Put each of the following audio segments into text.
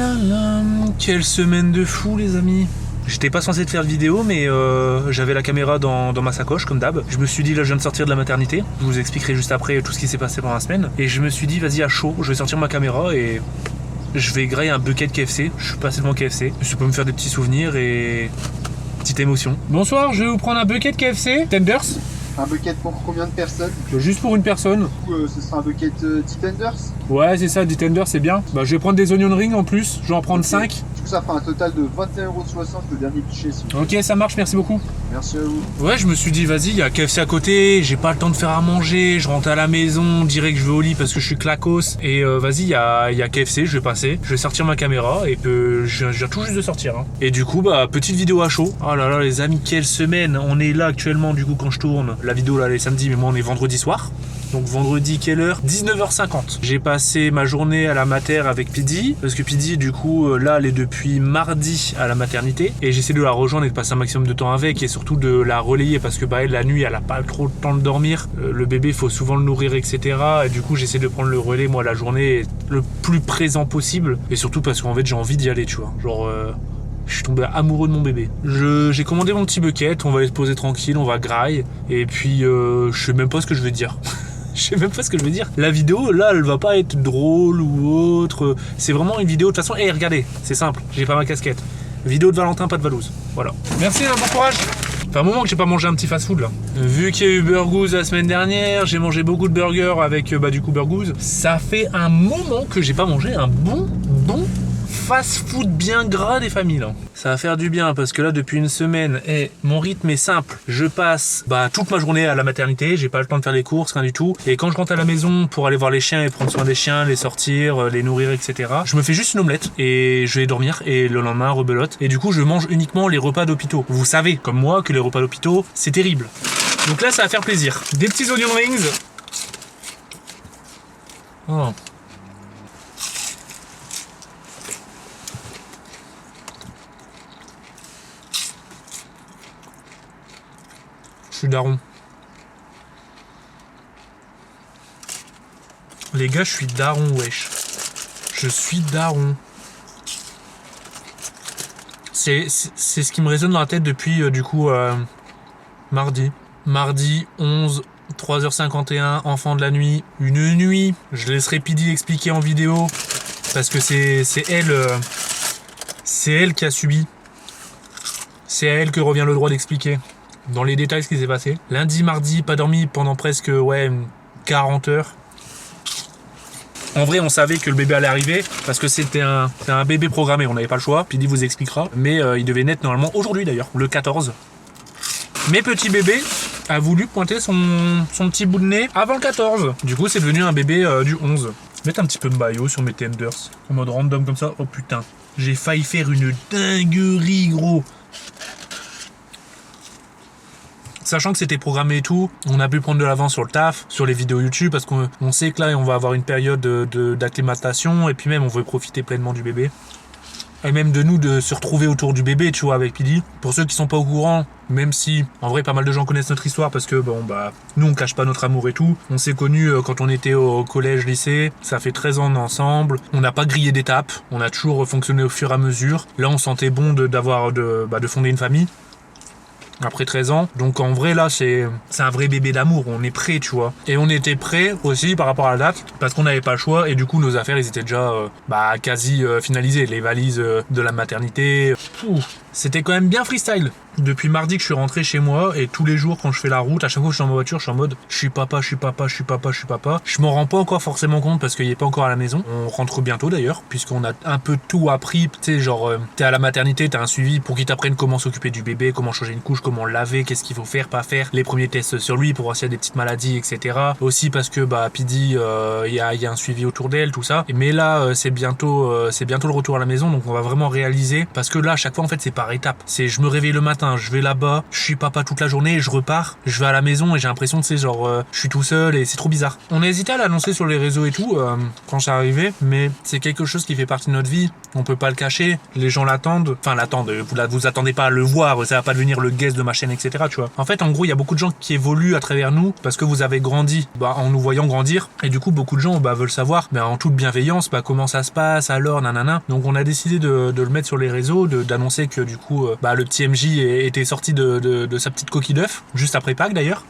là là, quelle semaine de fou les amis. J'étais pas censé te faire de vidéo, mais j'avais la caméra dans ma sacoche comme d'hab. Je me suis dit là je viens de sortir de la maternité. Je vous expliquerai juste après tout ce qui s'est passé pendant la semaine. Et je me suis dit vas-y à chaud, je vais sortir ma caméra et je vais grailler un bucket KFC. Je suis passé devant KFC. Je peux me faire des petits souvenirs et petite émotion. Bonsoir, je vais vous prendre un bucket KFC Tenders. Un bucket pour combien de personnes? Juste pour une personne. Du coup, ce sera un bucket Tenders. Ouais, c'est ça, des tenders, c'est bien. Bah, je vais prendre des onion rings en plus. Je vais en prendre 5. Du coup, ça fera un total de 21,60€ le dernier pichet. Ok, ça marche, merci beaucoup. Merci à vous. Ouais, je me suis dit, vas-y, il y a KFC à côté, j'ai pas le temps de faire à manger, je rentre à la maison, direct je vais au lit parce que je suis clacos. Et vas-y, il y a KFC, je vais passer, je vais sortir ma caméra et je viens tout juste de sortir. Hein. Et du coup, bah, petite vidéo à chaud. Oh là là, les amis, quelle semaine. On est là actuellement, du coup, quand je tourne. La vidéo, là, elle est samedi, mais moi, on est vendredi soir. Donc vendredi, quelle heure? 19h50. J'ai passé ma journée à la mater avec Pidi, parce que Pidi, du coup, là, elle est depuis mardi à la maternité, et j'essaie de la rejoindre et de passer un maximum de temps avec, et surtout de la relayer, parce que bah, elle, la nuit, elle a pas trop le temps de dormir. Le bébé, faut souvent le nourrir, etc. Et du coup, j'essaie de prendre le relais, moi, la journée, le plus présent possible, et surtout parce qu'en fait, j'ai envie d'y aller, tu vois. Genre... je suis tombé amoureux de mon bébé. J'ai commandé mon petit bucket, on va aller se poser tranquille, on va graille, et puis je sais même pas ce que je vais dire. Je sais même pas ce que je veux dire. La vidéo, là, elle va pas être drôle ou autre. C'est vraiment une vidéo, de toute façon, hey, regardez, c'est simple, j'ai pas ma casquette. Vidéo de Valentin, pas de Valouz. Voilà. Merci, bon courage. Ça fait un moment que j'ai pas mangé un petit fast-food, là. Vu qu'il y a eu Burgooz la semaine dernière, j'ai mangé beaucoup de burgers avec, du coup, Burgooz. Ça fait un moment que j'ai pas mangé un bon fast-food bien gras des familles là. Ça va faire du bien parce que là depuis une semaine, mon rythme est simple. Je passe toute ma journée à la maternité, j'ai pas le temps de faire les courses, rien du tout. Et quand je rentre à la maison pour aller voir les chiens et prendre soin des chiens, les sortir, les nourrir, etc. Je me fais juste une omelette et je vais dormir et le lendemain rebelote. Et du coup je mange uniquement les repas d'hôpitaux. Vous savez, comme moi, que les repas d'hôpitaux, c'est terrible. Donc là ça va faire plaisir. Des petits onion rings. Oh. Je suis daron. Les gars, je suis daron, wesh. Je suis daron. C'est ce qui me résonne dans la tête depuis, du coup, mardi. Mardi 11, 3h51, enfant de la nuit. Une nuit. Je laisserai Pidi expliquer en vidéo. Parce que c'est elle qui a subi. C'est à elle que revient le droit d'expliquer. Dans les détails ce qui s'est passé. Lundi, mardi, pas dormi pendant presque 40 heures. En vrai, on savait que le bébé allait arriver parce que c'était un bébé programmé, on n'avait pas le choix. Pidi vous expliquera. Mais il devait naître normalement aujourd'hui d'ailleurs, le 14. Mais petit bébé a voulu pointer son petit bout de nez avant le 14. Du coup, c'est devenu un bébé du 11. Mettre un petit peu de maillot sur mes tenders. En mode random comme ça. Oh putain. J'ai failli faire une dinguerie, gros. Sachant que c'était programmé et tout, on a pu prendre de l'avance sur le taf, sur les vidéos YouTube, parce qu'on sait que là, on va avoir une période d'acclimatation, et puis même, on veut profiter pleinement du bébé. Et même de nous, de se retrouver autour du bébé, tu vois, avec Pidi. Pour ceux qui sont pas au courant, même si, en vrai, pas mal de gens connaissent notre histoire, parce que, nous, on cache pas notre amour et tout. On s'est connus quand on était au collège, lycée. Ça fait 13 ans ensemble. On n'a pas grillé d'étapes. On a toujours fonctionné au fur et à mesure. Là, on sentait bon de fonder une famille. Après 13 ans, donc en vrai là c'est un vrai bébé d'amour, on est prêt tu vois. Et on était prêt aussi par rapport à la date, parce qu'on n'avait pas le choix et du coup nos affaires ils étaient déjà quasi finalisées, les valises de la maternité. C'était quand même bien freestyle. Depuis mardi que je suis rentré chez moi et tous les jours quand je fais la route, à chaque fois que je suis dans ma voiture, je suis en mode je suis papa. Je m'en rends pas encore forcément compte parce qu'il est pas encore à la maison. On rentre bientôt d'ailleurs, puisqu'on a un peu tout appris. Tu sais, genre t'es à la maternité, t'as un suivi pour qu'ils t'apprennent comment s'occuper du bébé, comment changer une couche, comment le laver, qu'est-ce qu'il faut faire, pas faire, les premiers tests sur lui pour voir s'il y a des petites maladies, etc. Aussi parce que Pidi, il y a un suivi autour d'elle, tout ça. Mais là c'est bientôt le retour à la maison, donc on va vraiment réaliser, parce que là à chaque fois en fait c'est par étapes. C'est je me réveille le matin, putain, je vais là-bas, je suis papa toute la journée, je repars, je vais à la maison et j'ai l'impression que c'est genre, je suis tout seul et c'est trop bizarre. On a hésité à l'annoncer sur les réseaux et tout, quand c'est arrivé, mais c'est quelque chose qui fait partie de notre vie, on peut pas le cacher, les gens l'attendent, vous attendez pas à le voir, ça va pas devenir le guest de ma chaîne, etc., tu vois. En fait, en gros, il y a beaucoup de gens qui évoluent à travers nous parce que vous avez grandi, en nous voyant grandir, et du coup, beaucoup de gens, veulent savoir, en toute bienveillance, comment ça se passe, alors, nanana. Donc, on a décidé de le mettre sur les réseaux, d'annoncer que du coup, le petit MJ était sorti de sa petite coquille d'œuf, juste après Pâques d'ailleurs.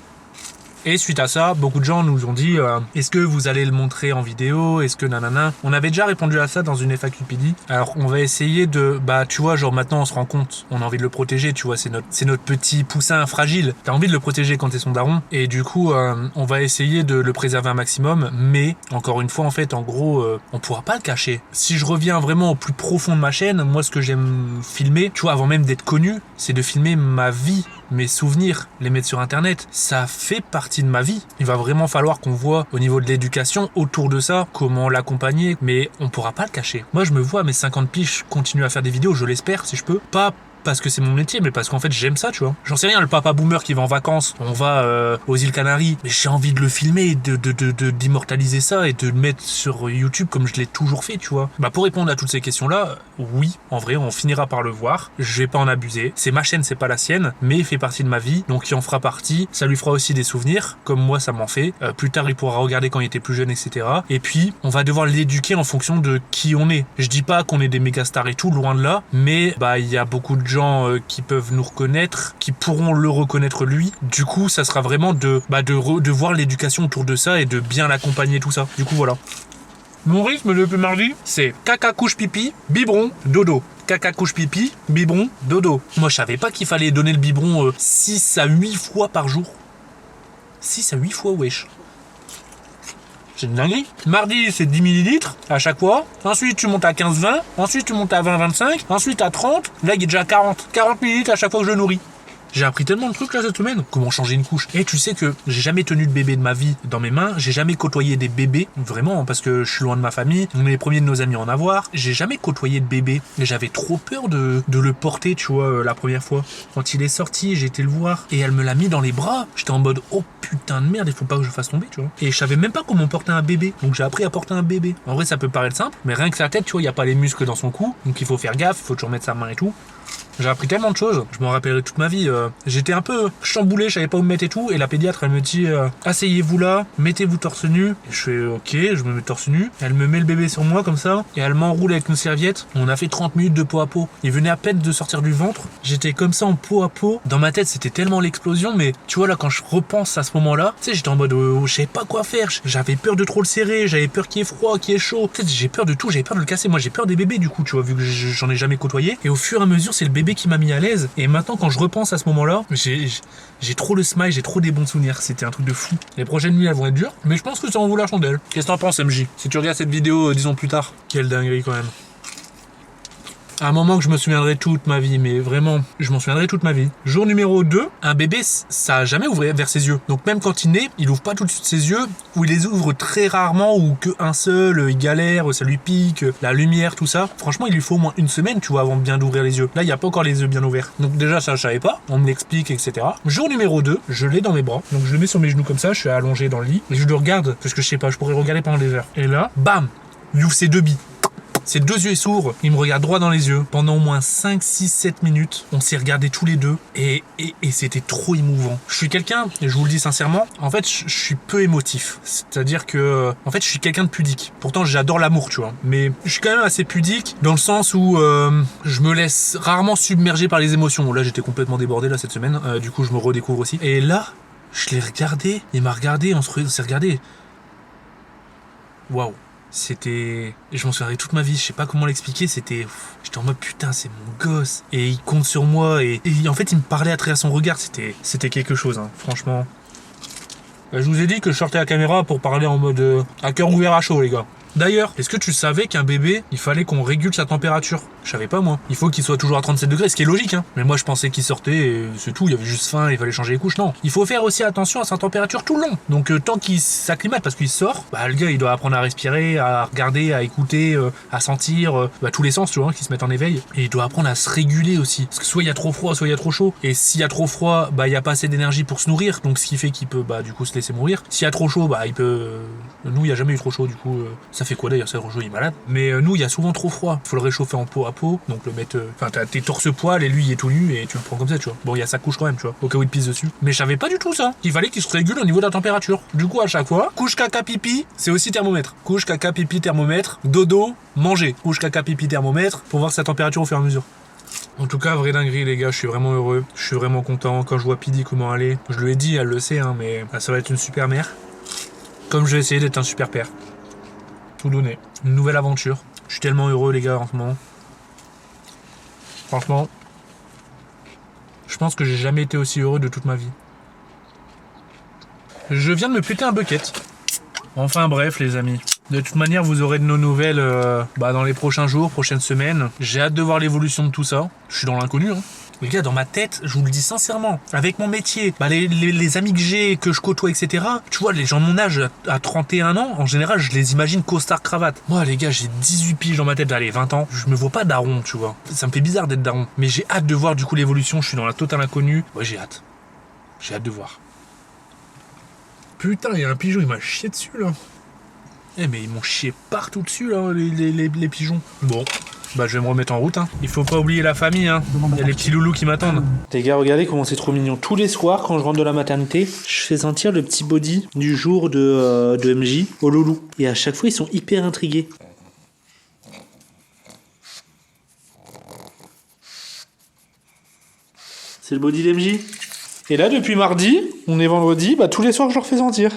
Et suite à ça, beaucoup de gens nous ont dit est-ce que vous allez le montrer en vidéo? Est-ce que nanana? On avait déjà répondu à ça dans une FAQPD. Alors on va essayer de... tu vois, genre maintenant on se rend compte, on a envie de le protéger, tu vois, c'est notre petit poussin fragile. T'as envie de le protéger quand t'es son daron. Et du coup, on va essayer de le préserver un maximum. Mais, encore une fois, en fait, en gros, on pourra pas le cacher. Si je reviens vraiment au plus profond de ma chaîne, moi ce que j'aime filmer, tu vois, avant même d'être connu, c'est de filmer ma vie, mes souvenirs, les mettre sur internet. Ça fait partie de ma vie. Il va vraiment falloir qu'on voit au niveau de l'éducation autour de ça, comment l'accompagner, mais on pourra pas le cacher. Moi je me vois à mes 50 piges continuer à faire des vidéos, je l'espère si je peux, pas parce que c'est mon métier, mais parce qu'en fait j'aime ça, tu vois. J'en sais rien, le papa boomer qui va en vacances, on va aux îles Canaries, mais j'ai envie de le filmer, d'immortaliser ça et de le mettre sur YouTube comme je l'ai toujours fait, tu vois. Pour répondre à toutes ces questions-là, oui, en vrai, on finira par le voir. Je vais pas en abuser. C'est ma chaîne, c'est pas la sienne, mais il fait partie de ma vie, donc il en fera partie. Ça lui fera aussi des souvenirs, comme moi ça m'en fait. Plus tard, il pourra regarder quand il était plus jeune, etc. Et puis, on va devoir l'éduquer en fonction de qui on est. Je dis pas qu'on est des méga stars et tout, loin de là, mais il y a beaucoup de gens qui peuvent nous reconnaître, qui pourront le reconnaître lui. Du coup, ça sera vraiment de voir l'éducation autour de ça et de bien l'accompagner, tout ça. Du coup, voilà. Mon rythme depuis mardi, c'est caca, couche, pipi, biberon, dodo. Caca, couche, pipi, biberon, dodo. Moi, je savais pas qu'il fallait donner le biberon 6 à 8 fois par jour. 6 à 8 fois, wesh. C'est une dinguerie. Mardi, c'est 10 ml à chaque fois. Ensuite, tu montes à 15-20. Ensuite, tu montes à 20-25. Ensuite, à 30. Là, il est déjà à 40. 40 ml à chaque fois que je le nourris. J'ai appris tellement de trucs là cette semaine. Comment changer une couche. Et tu sais que j'ai jamais tenu de bébé de ma vie dans mes mains. J'ai jamais côtoyé des bébés. Vraiment, parce que je suis loin de ma famille. On est les premiers de nos amis à en avoir. J'ai jamais côtoyé de bébé. Et j'avais trop peur de le porter, tu vois, la première fois. Quand il est sorti, j'ai été le voir. Et elle me l'a mis dans les bras. J'étais en mode, oh putain de merde, il faut pas que je fasse tomber, tu vois. Et je savais même pas comment porter un bébé. Donc j'ai appris à porter un bébé. En vrai, ça peut paraître simple. Mais rien que sa tête, tu vois, il n'y a pas les muscles dans son cou. Donc il faut faire gaffe. Il faut toujours mettre sa main et tout. J'ai appris tellement de choses, je m'en rappellerai toute ma vie. J'étais un peu chamboulé, je savais pas où me mettre et tout. Et la pédiatre, elle me dit asseyez-vous là, mettez-vous torse nu. Et je fais ok, je me mets torse nu. Elle me met le bébé sur moi comme ça. Et elle m'enroule avec une serviette. On a fait 30 minutes de peau à peau. Il venait à peine de sortir du ventre. J'étais comme ça en peau à peau. Dans ma tête, c'était tellement l'explosion. Mais tu vois là, quand je repense à ce moment-là, tu sais, j'étais en mode je savais pas quoi faire. J'avais peur de trop le serrer. J'avais peur qu'il y ait froid, qu'il y ait chaud. Tu sais, j'ai peur de tout. J'avais peur de le casser. Moi, j'ai peur des bébés du coup, tu vois, vu que j'en ai jamais côtoyé. Et au fur et à mesure, c'est le bébé qui m'a mis à l'aise. Et maintenant, quand je repense à ce moment-là, j'ai trop le smile, j'ai trop des bons souvenirs. C'était un truc de fou. Les prochaines nuits, elles vont être dures, mais je pense que ça en vaut la chandelle. Qu'est-ce que t'en penses, MJ? Si tu regardes cette vidéo 10 ans plus tard, quelle dinguerie quand même. Un moment que je me souviendrai toute ma vie, mais vraiment, je m'en souviendrai toute ma vie. Jour numéro 2, un bébé, ça a jamais ouvert vers ses yeux. Donc même quand il naît, il ouvre pas tout de suite ses yeux, ou il les ouvre très rarement, ou qu'un seul, il galère, ça lui pique, la lumière, tout ça. Franchement, il lui faut au moins une semaine, tu vois, avant de bien d'ouvrir les yeux. Là, il n'y a pas encore les yeux bien ouverts. Donc déjà, ça, je savais pas. On me l'explique, etc. Jour numéro 2, je l'ai dans mes bras. Donc je le mets sur mes genoux comme ça, je suis allongé dans le lit, et je le regarde, parce que je sais pas, je pourrais le regarder pendant des heures. Et là, bam, il ouvre ses deux billes. Ses deux yeux s'ouvrent, il me regarde droit dans les yeux. Pendant au moins 5, 6, 7 minutes, on s'est regardés tous les deux et c'était trop émouvant. Je suis quelqu'un, et je vous le dis sincèrement, en fait, je suis peu émotif. C'est-à-dire que, en fait, je suis quelqu'un de pudique. Pourtant, j'adore l'amour, tu vois. Mais je suis quand même assez pudique dans le sens où je me laisse rarement submerger par les émotions. Là, j'étais complètement débordé là cette semaine. Du coup, je me redécouvre aussi. Et là, je l'ai regardé, il m'a regardé, on s'est regardé. Waouh. C'était... Je m'en souviendrai toute ma vie, je sais pas comment l'expliquer, j'étais en mode putain c'est mon gosse et il compte sur moi et en fait il me parlait à travers son regard, c'était quelque chose hein, franchement. Je vous ai dit que je sortais la caméra pour parler en mode à cœur ouvert à chaud les gars. D'ailleurs, est-ce que tu savais qu'un bébé, il fallait qu'on régule sa température? Je savais pas moi. Il faut qu'il soit toujours à 37 degrés, ce qui est logique, hein. Mais moi je pensais qu'il sortait et c'est tout, il y avait juste faim, il fallait changer les couches. Non, il faut faire aussi attention à sa température tout le long. Donc tant qu'il s'acclimate, parce qu'il sort, bah le gars il doit apprendre à respirer, à regarder, à écouter, à sentir, tous les sens, tu vois, qui se mettent en éveil. Et il doit apprendre à se réguler aussi. Parce que soit il y a trop froid, soit il y a trop chaud. Et s'il y a trop froid, bah il y a pas assez d'énergie pour se nourrir, donc ce qui fait qu'il peut bah du coup se laisser mourir. S'il y a trop chaud, bah il peut. Nous il y a jamais eu trop chaud, du coup ça fait quoi d'ailleurs, c'est trop chaud, il est malade. Mais nous il y a souvent trop froid. Faut le réchauffer en peau à peau, donc le mettre. Enfin t'as tes torse-poil et lui il est tout nu et tu le prends comme ça, tu vois. Bon il y a sa couche quand même, tu vois, au cas où il pisse dessus. Mais je savais pas du tout ça. Il fallait qu'il se régule au niveau de la température. Du coup à chaque fois, couche caca pipi, c'est aussi thermomètre. Couche caca pipi thermomètre, dodo, manger. Couche caca pipi thermomètre pour voir sa température au fur et à mesure. En tout cas, vraie dinguerie les gars, je suis vraiment heureux, je suis vraiment content. Quand je vois Pidi comment elle est, je lui ai dit, elle le sait, hein, mais ça va être une super mère. Comme je vais essayer d'être un super père. Tout donner. Une nouvelle aventure. Je suis tellement heureux les gars en ce moment. Franchement, je pense que j'ai jamais été aussi heureux de toute ma vie. Je viens de me péter un bucket. Enfin bref les amis. De toute manière, vous aurez de nos nouvelles dans les prochains jours, prochaines semaines. J'ai hâte de voir l'évolution de tout ça. Je suis dans l'inconnu, hein. Les gars, dans ma tête, je vous le dis sincèrement, avec mon métier, les amis que j'ai, que je côtoie, etc. Tu vois, les gens de mon âge, à 31 ans, en général, je les imagine costard-cravate. Moi, les gars, j'ai 18 piges dans ma tête, allez, 20 ans. Je me vois pas daron, tu vois. Ça me fait bizarre d'être daron. Mais j'ai hâte de voir, du coup, l'évolution. Je suis dans la totale inconnue. Ouais, j'ai hâte. J'ai hâte de voir. Putain, il y a un pigeon, il m'a chié dessus, là. Eh mais ils m'ont chié partout dessus là, les pigeons. Bon, bah je vais me remettre en route, hein. Il faut pas oublier la famille, hein. Il y a les petits loulous qui m'attendent. Les gars, regardez comment c'est trop mignon. Tous les soirs, quand je rentre de la maternité, je fais sentir le petit body du jour de MJ aux loulous. Et à chaque fois, ils sont hyper intrigués. C'est le body d'MJ. Et là, depuis mardi, on est vendredi, bah tous les soirs, je leur fais sentir.